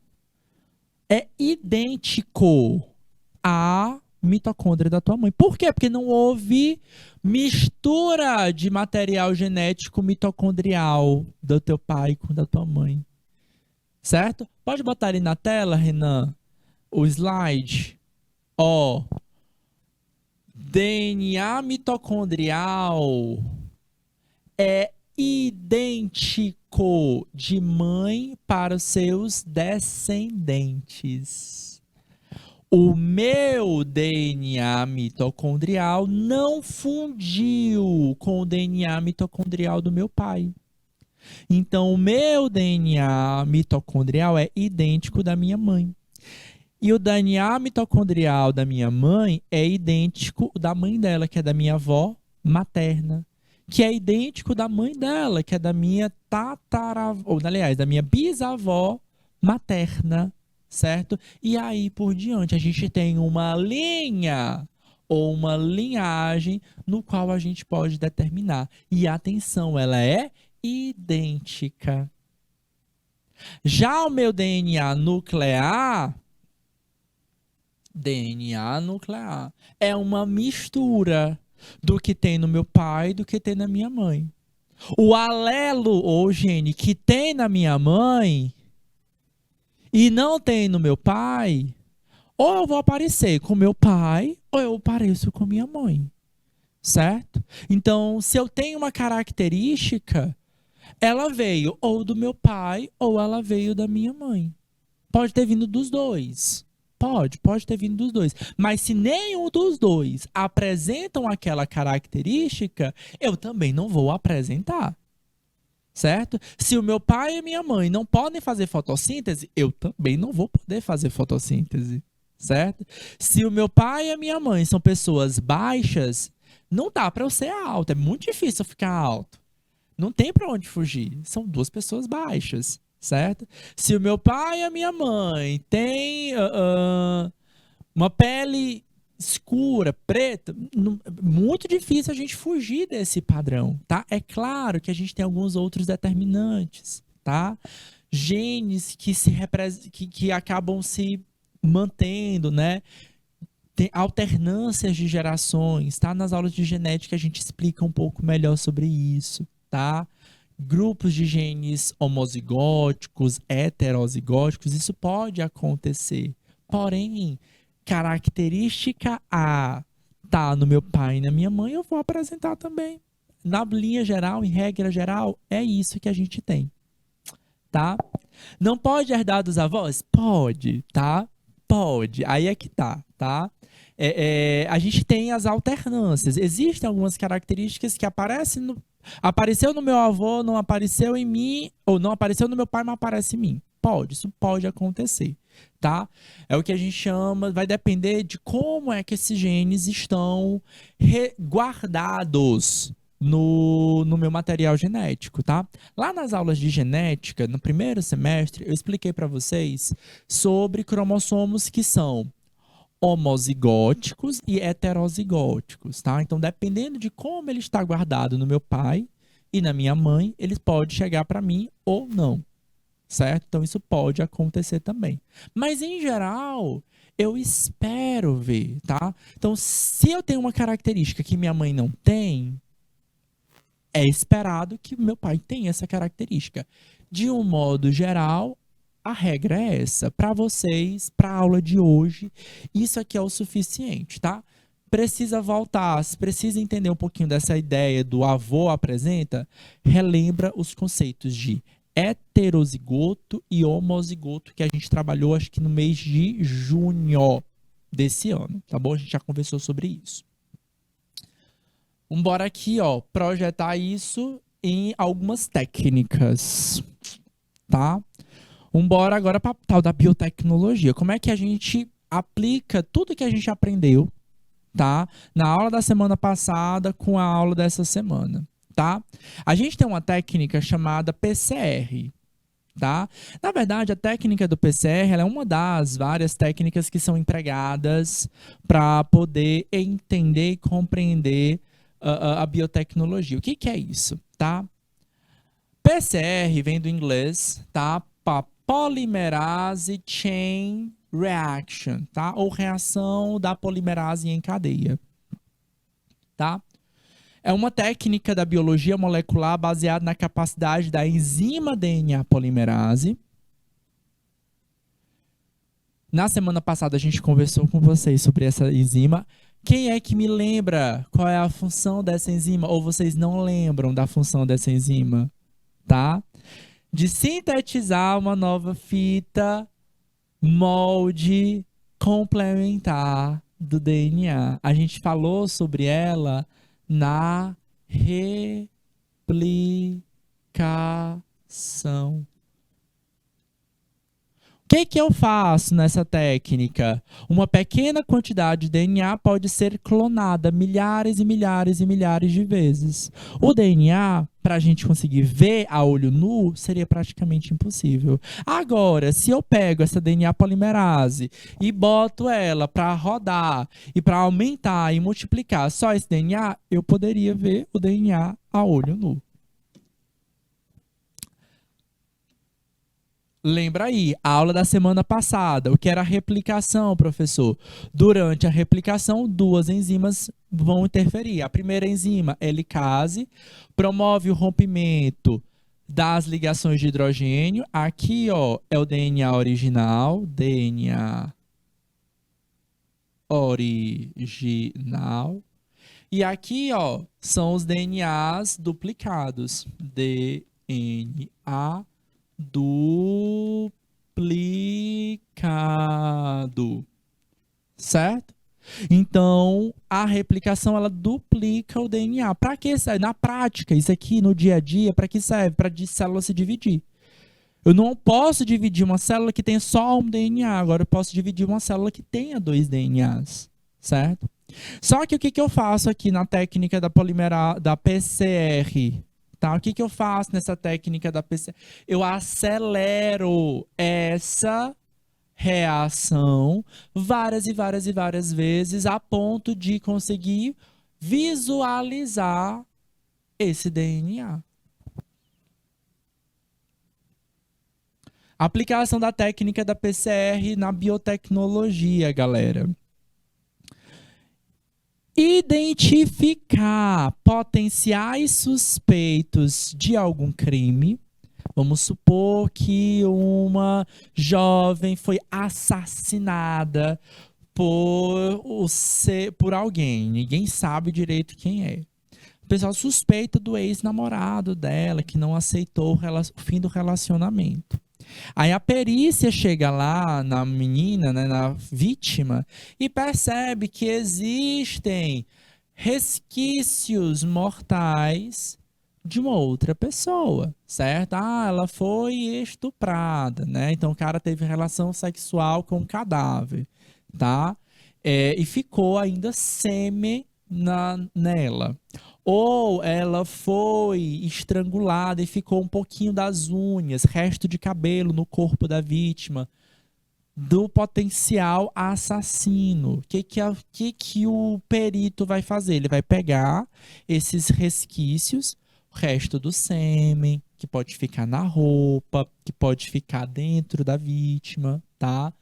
é idêntico a mitocôndria da tua mãe. Por quê? Porque não houve mistura de material genético mitocondrial do teu pai com da tua mãe. Certo? Pode botar ali na tela, Renan, o slide. Ó, DNA mitocondrial é idêntico de mãe para os seus descendentes. O meu DNA mitocondrial não fundiu com o DNA mitocondrial do meu pai. Então, o meu DNA mitocondrial é idêntico da minha mãe. E o DNA mitocondrial da minha mãe é idêntico da mãe dela, que é da minha avó materna, que é idêntico da mãe dela, que é da minha tataravó, aliás, da minha bisavó materna, certo? E aí por diante, a gente tem uma linha ou uma linhagem no qual a gente pode determinar. E atenção, ela é idêntica. Já o meu DNA nuclear é uma mistura do que tem no meu pai e do que tem na minha mãe. O alelo ou gene que tem na minha mãe e não tem no meu pai, ou eu vou aparecer com meu pai ou eu apareço com minha mãe. Certo? Então, se eu tenho uma característica, ela veio ou do meu pai ou ela veio da minha mãe. Pode ter vindo dos dois. Pode ter vindo dos dois. Mas se nenhum dos dois apresentam aquela característica, eu também não vou apresentar. Certo? Se o meu pai e minha mãe não podem fazer fotossíntese, eu também não vou poder fazer fotossíntese. Certo? Se o meu pai e a minha mãe são pessoas baixas, não dá para eu ser alto. É muito difícil eu ficar alto. Não tem para onde fugir. São duas pessoas baixas. Certo? Se o meu pai e a minha mãe têm uma pele escura, preta, muito difícil a gente fugir desse padrão, tá? É claro que a gente tem alguns outros determinantes, tá? Genes que acabam se mantendo, né? Tem alternâncias de gerações, tá? Nas aulas de genética a gente explica um pouco melhor sobre isso, tá? Grupos de genes homozigóticos, heterozigóticos, isso pode acontecer. Porém, característica A tá no meu pai e na minha mãe, eu vou apresentar também. Na linha geral, em regra geral, é isso que a gente tem. Tá? Não pode herdar dos avós? Pode, tá? Pode. Aí é que tá, tá? A gente tem as alternâncias. Existem algumas características que apareceu no meu avô, não apareceu em mim, ou não apareceu no meu pai, mas aparece em mim. Isso pode acontecer, tá? É o que a gente chama, vai depender de como é que esses genes estão guardados no meu material genético, tá? Lá nas aulas de genética, no primeiro semestre, eu expliquei para vocês sobre cromossomos que são homozigóticos e heterozigóticos, tá? Então, dependendo de como ele está guardado no meu pai e na minha mãe, ele pode chegar para mim ou não, certo? Então, isso pode acontecer também. Mas, em geral, eu espero ver, tá? Então, se eu tenho uma característica que minha mãe não tem, é esperado que meu pai tenha essa característica. De um modo geral, a regra é essa. Para vocês, para a aula de hoje, isso aqui é o suficiente, tá? Precisa voltar, se precisa entender um pouquinho dessa ideia do avô apresenta, relembra os conceitos de heterozigoto e homozigoto que a gente trabalhou, acho que no mês de junho desse ano, tá bom? A gente já conversou sobre isso. Vamos embora aqui, ó, projetar isso em algumas técnicas, tá? Vamos embora agora para a tal da biotecnologia. Como é que a gente aplica tudo que a gente aprendeu, tá? Na aula da semana passada com a aula dessa semana, tá? A gente tem uma técnica chamada PCR, tá? Na verdade, a técnica do PCR ela é uma das várias técnicas que são empregadas para poder entender e compreender a biotecnologia. O que é isso, tá? PCR vem do inglês, tá? Polymerase Chain Reaction, tá? Ou reação da polimerase em cadeia, tá? É uma técnica da biologia molecular baseada na capacidade da enzima DNA polimerase. Na semana passada a gente conversou com vocês sobre essa enzima. Quem é que me lembra qual é a função dessa enzima? Ou vocês não lembram da função dessa enzima? Tá? De sintetizar uma nova fita molde complementar do DNA. A gente falou sobre ela na replicação. O que eu faço nessa técnica? Uma pequena quantidade de DNA pode ser clonada milhares e milhares e milhares de vezes. O DNA, para a gente conseguir ver a olho nu, seria praticamente impossível. Agora, se eu pego essa DNA polimerase e boto ela para rodar e para aumentar e multiplicar só esse DNA, eu poderia ver o DNA a olho nu. Lembra aí, a aula da semana passada, o que era a replicação, professor? Durante a replicação, duas enzimas vão interferir. A primeira enzima, helicase, promove o rompimento das ligações de hidrogênio. Aqui, ó, é o DNA original, DNA original. E aqui, ó, são os DNAs duplicados. DNA duplicado, certo? Então, a replicação, ela duplica o DNA. Para que serve? Na prática, isso aqui no dia a dia, para que serve? Para a célula se dividir. Eu não posso dividir uma célula que tenha só um DNA, agora eu posso dividir uma célula que tenha dois DNAs, certo? Só que o que eu faço aqui na técnica da PCR? Tá? O que eu faço nessa técnica da PCR? Eu acelero essa reação várias e várias e várias vezes a ponto de conseguir visualizar esse DNA. Aplicação da técnica da PCR na biotecnologia, galera. Identificar potenciais suspeitos de algum crime. Vamos supor que uma jovem foi assassinada por alguém. Ninguém sabe direito quem é. O pessoal suspeita do ex-namorado dela, que não aceitou o fim do relacionamento. Aí a perícia chega lá na menina, né, na vítima, e percebe que existem resquícios mortais de uma outra pessoa, certo? Ah, ela foi estuprada, né? Então o cara teve relação sexual com um cadáver, tá? E ficou ainda sêmen nela. Ou ela foi estrangulada e ficou um pouquinho das unhas, resto de cabelo no corpo da vítima, do potencial assassino. O que o perito vai fazer? Ele vai pegar esses resquícios, o resto do sêmen, que pode ficar na roupa, que pode ficar dentro da vítima, tá?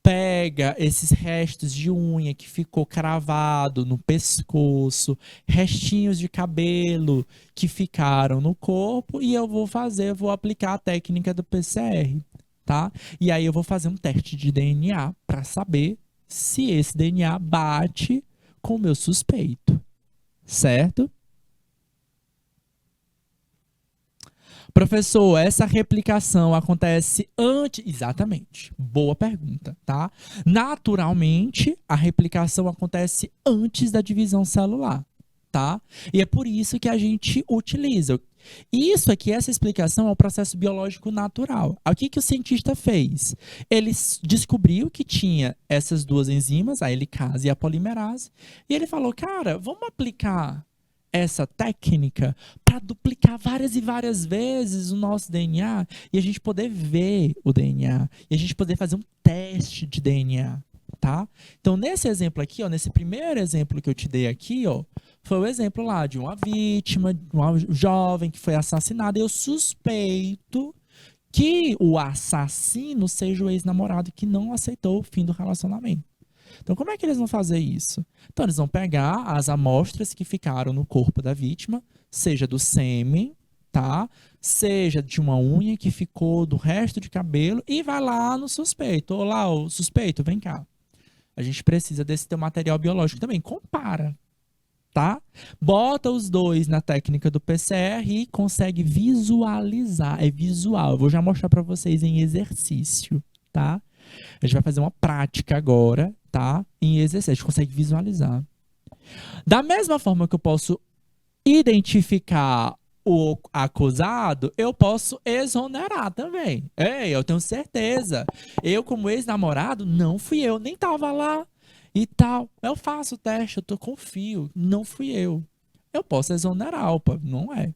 Pega esses restos de unha que ficou cravado no pescoço, restinhos de cabelo que ficaram no corpo, e eu vou aplicar a técnica do PCR, tá? E aí eu vou fazer um teste de DNA para saber se esse DNA bate com o meu suspeito, certo? Professor, essa replicação acontece antes... Exatamente. Boa pergunta, tá? Naturalmente, a replicação acontece antes da divisão celular, tá? E é por isso que a gente utiliza. Isso aqui, essa explicação é um processo biológico natural. O que o cientista fez? Ele descobriu que tinha essas duas enzimas, a helicase e a polimerase, e ele falou, cara, vamos aplicar essa técnica para duplicar várias e várias vezes o nosso DNA e a gente poder ver o DNA e a gente poder fazer um teste de DNA, tá? Então, nesse exemplo aqui, ó, nesse primeiro exemplo que eu te dei aqui, ó, foi o exemplo lá de uma vítima, uma jovem que foi assassinada. Eu suspeito que o assassino seja o ex-namorado que não aceitou o fim do relacionamento. Então, como é que eles vão fazer isso? Então, eles vão pegar as amostras que ficaram no corpo da vítima, seja do sêmen, tá? Seja de uma unha que ficou do resto de cabelo, e vai lá no suspeito. Olá, o suspeito, vem cá. A gente precisa desse teu material biológico também. Compara, tá? Bota os dois na técnica do PCR e consegue visualizar. É visual. Eu vou já mostrar para vocês em exercício, tá? A gente vai fazer uma prática agora, tá? Em exercício. A gente consegue visualizar. Da mesma forma que eu posso identificar o acusado, eu posso exonerar também. Ei, eu tenho certeza. Eu, como ex-namorado, não fui eu, nem tava lá e tal. Eu faço o teste, confio, não fui eu. Eu posso exonerar, opa, não é.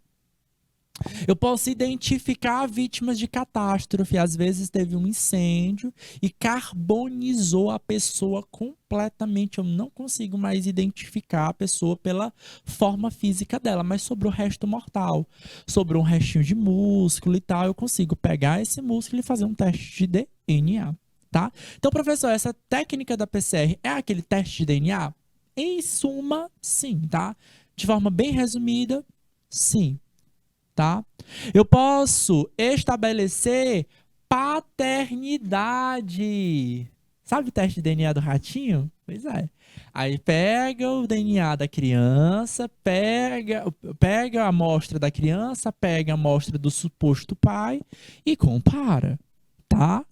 Eu posso identificar vítimas de catástrofe. Às vezes teve um incêndio e carbonizou a pessoa completamente. Eu não consigo mais identificar a pessoa pela forma física dela, mas sobre o resto mortal, sobre um restinho de músculo e tal, eu consigo pegar esse músculo e fazer um teste de DNA, tá? Então, professor, essa técnica da PCR é aquele teste de DNA? Em suma, sim, tá? De forma bem resumida, sim, tá? Eu posso estabelecer paternidade. Sabe o teste de DNA do ratinho? Pois é. Aí pega o DNA da criança, pega a amostra da criança, pega a amostra do suposto pai e compara, tá?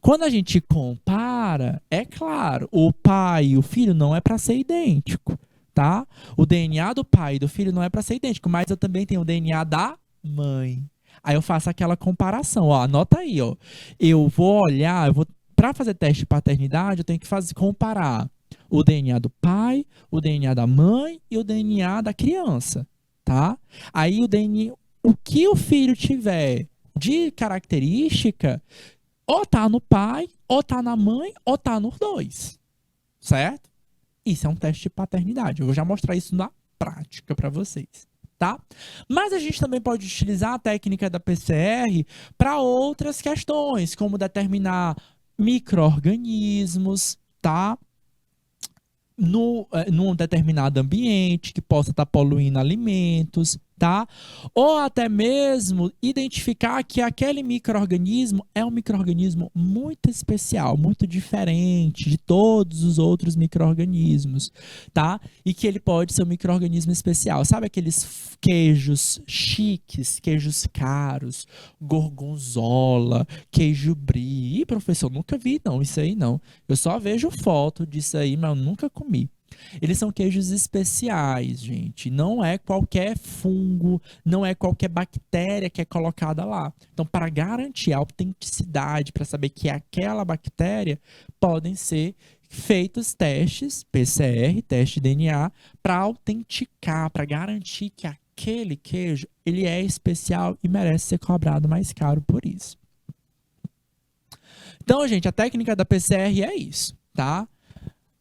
Quando a gente compara, é claro, o pai e o filho não é para ser idêntico, tá? O DNA do pai e do filho não é para ser idêntico, mas eu também tenho o DNA da mãe. Aí eu faço aquela comparação, ó, anota aí, ó. Eu vou olhar, eu vou para fazer teste de paternidade, eu tenho que comparar o DNA do pai, o DNA da mãe e o DNA da criança, tá? Aí o DNA, o que o filho tiver de característica, ou tá no pai, ou tá na mãe, ou tá nos dois, certo? Isso é um teste de paternidade. Eu vou já mostrar isso na prática para vocês, tá? Mas a gente também pode utilizar a técnica da PCR para outras questões, como determinar micro-organismos, tá? Num determinado ambiente que possa estar poluindo alimentos, tá? Ou até mesmo identificar que aquele micro-organismo é um micro-organismo muito especial, muito diferente de todos os outros micro-organismos, tá? E que ele pode ser um micro-organismo especial. Sabe aqueles queijos chiques, queijos caros, gorgonzola, queijo brie? Ih, professor, nunca vi não, isso aí não. Eu só vejo foto disso aí, mas eu nunca comi. Eles são queijos especiais, gente. Não é qualquer fungo, não é qualquer bactéria que é colocada lá. Então, para garantir a autenticidade, para saber que é aquela bactéria, podem ser feitos testes PCR, teste de DNA, para autenticar, para garantir que aquele queijo ele é especial e merece ser cobrado mais caro por isso. Então, gente, a técnica da PCR é isso, tá?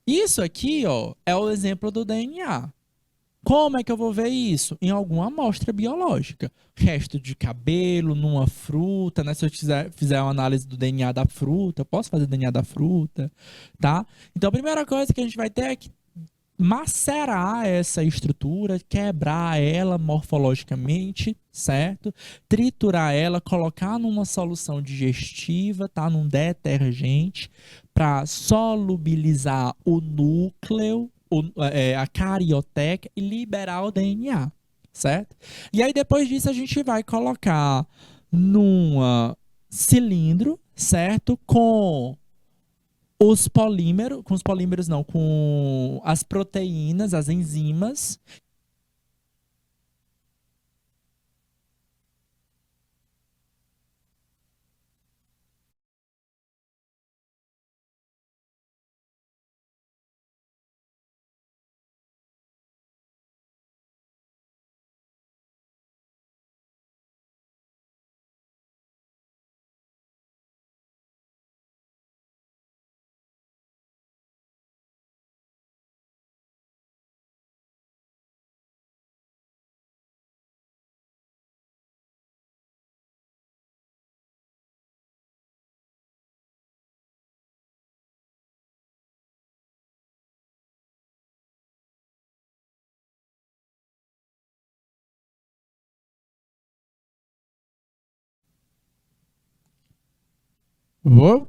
Isso aqui, ó, é o exemplo do DNA. Como é que eu vou ver isso? Em alguma amostra biológica. Resto de cabelo, numa fruta, né? Se eu fizer uma análise do DNA da fruta, eu posso fazer DNA da fruta, tá? Então, a primeira coisa que a gente vai ter é que macerar essa estrutura, quebrar ela morfologicamente, certo? Triturar ela, colocar numa solução digestiva, tá? Num detergente, para solubilizar o núcleo, a carioteca e liberar o DNA, certo? E aí depois disso a gente vai colocar num cilindro, certo? Com os polímeros não, com as proteínas, as enzimas, Vou?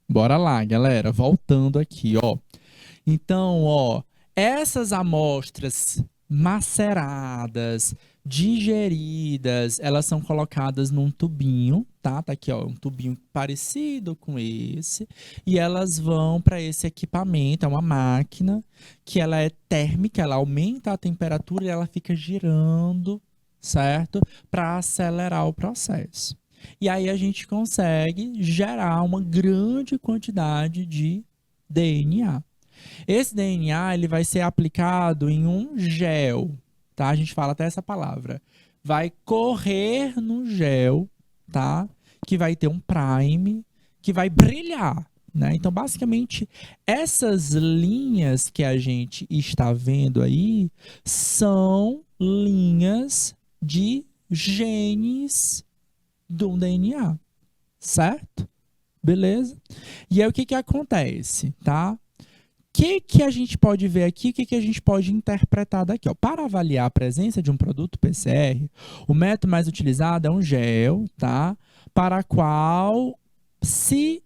Bora lá, galera. Voltando aqui, ó. Então, ó, essas amostras maceradas, digeridas, elas são colocadas num tubinho, tá? Tá aqui, ó, um tubinho parecido com esse, e elas vão para esse equipamento, é uma máquina que ela é térmica, ela aumenta a temperatura e ela fica girando, certo? Para acelerar o processo. E aí a gente consegue gerar uma grande quantidade de DNA. Esse DNA ele vai ser aplicado em um gel, tá? A gente fala até essa palavra. Vai correr no gel, tá? Que vai ter um prime, que vai brilhar, né? Então, basicamente, essas linhas que a gente está vendo aí são linhas de genes do DNA, certo? Beleza? E aí o que que acontece, tá? Que a gente pode ver aqui, o que a gente pode interpretar daqui? Ó. Para avaliar a presença de um produto PCR, o método mais utilizado é um gel, tá? Para qual se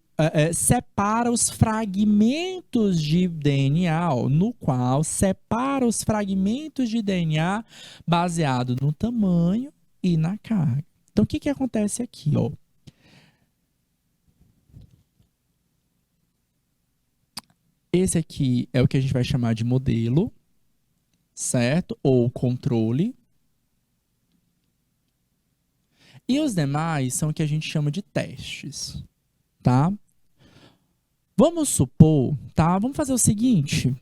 separa os fragmentos de DNA, ó, no qual separa os fragmentos de DNA baseado no tamanho e na carga. Então, o que acontece aqui? Ó? Esse aqui é o que a gente vai chamar de modelo, certo? Ou controle. E os demais são o que a gente chama de testes, tá? Vamos supor, tá? Vamos fazer o seguinte,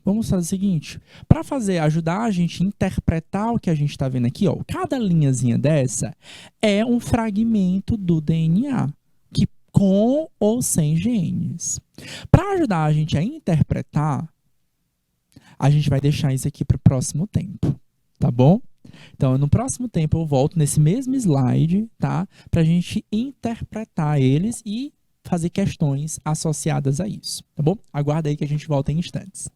para ajudar a gente a interpretar o que a gente está vendo aqui, ó, cada linhazinha dessa é um fragmento do DNA, que com ou sem genes. Para ajudar a gente a interpretar, a gente vai deixar isso aqui para o próximo tempo, tá bom? Então, no próximo tempo eu volto nesse mesmo slide, tá? Para a gente interpretar eles e fazer questões associadas a isso, tá bom? Aguarda aí que a gente volta em instantes.